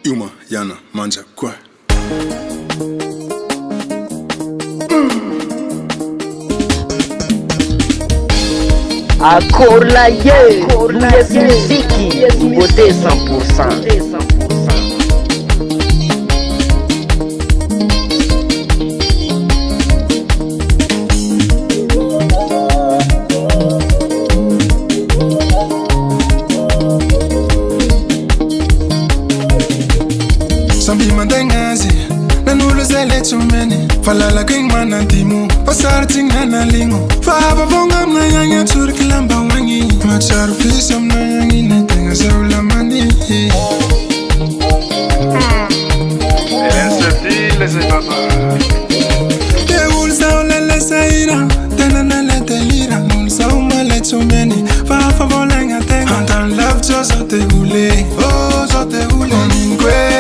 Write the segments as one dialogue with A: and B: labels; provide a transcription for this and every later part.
A: Yuma, Yana, Manja KOAH.
B: Accord la musique, nouveauté 100%.
A: Sambi mandengazi, nanulu zele tumeni. Falala king manantimu, pasar ting nanalingo. Faba bonga mnayanya turkilamba wangi. Macharu fisam nayangi netenga zaula mani. Te ulsa olele saira, tenana le delira. Nulsa umale tumeni, fafa volenga tenga. Antan love jo sote hule, oh sote hule. Onin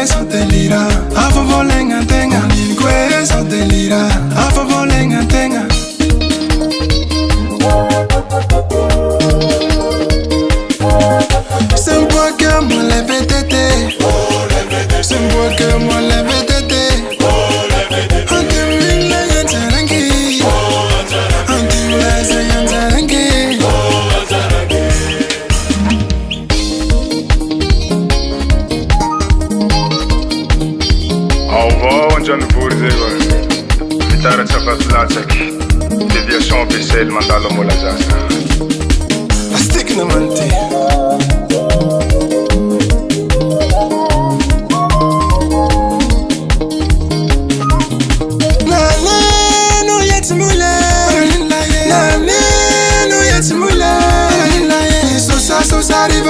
A: sote lira, afa volenga tenga. Onin sote lira, afa volenga tenga. C'est moi que moi les VEDETTE. C'est moi que moi les VEDETTE. Antimila yantarangi, antimila yantarangi.
C: Au revoir, on joue pour les Vitara Tchapaslatek. Déviation officielle, mandalo molazasa.
A: I stick in the manti.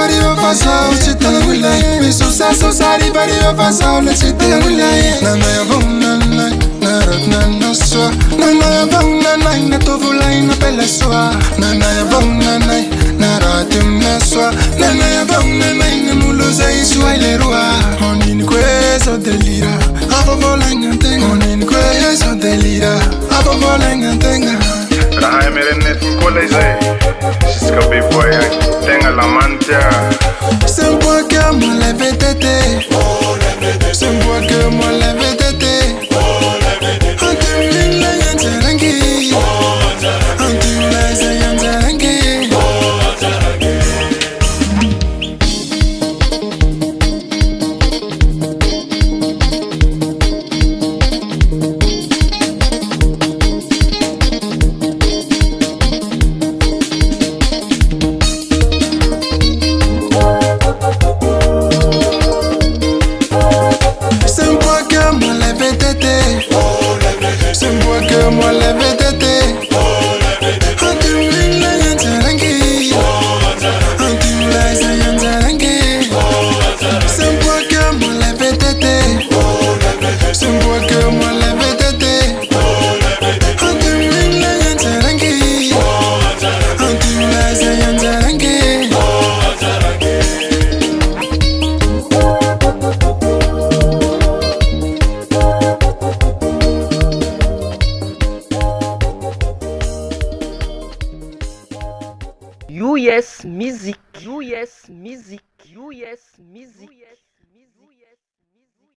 A: Riva passao, città la gullai. Mi so sari riva passao, la città la gullai. Nana ya bong nanai, narat nana swa. Nana ya bong nanai, na tovulai na bella swa. Nana ya bong nanai, naratim na swa. Nana ya bong nanai, na mulo zai swa ile rua. Onin queso delira, abo volenga tenga. Onin queso delira, abo volenga tenga.
C: Raha mere net kola izai. Siska big boy, tenga la manja.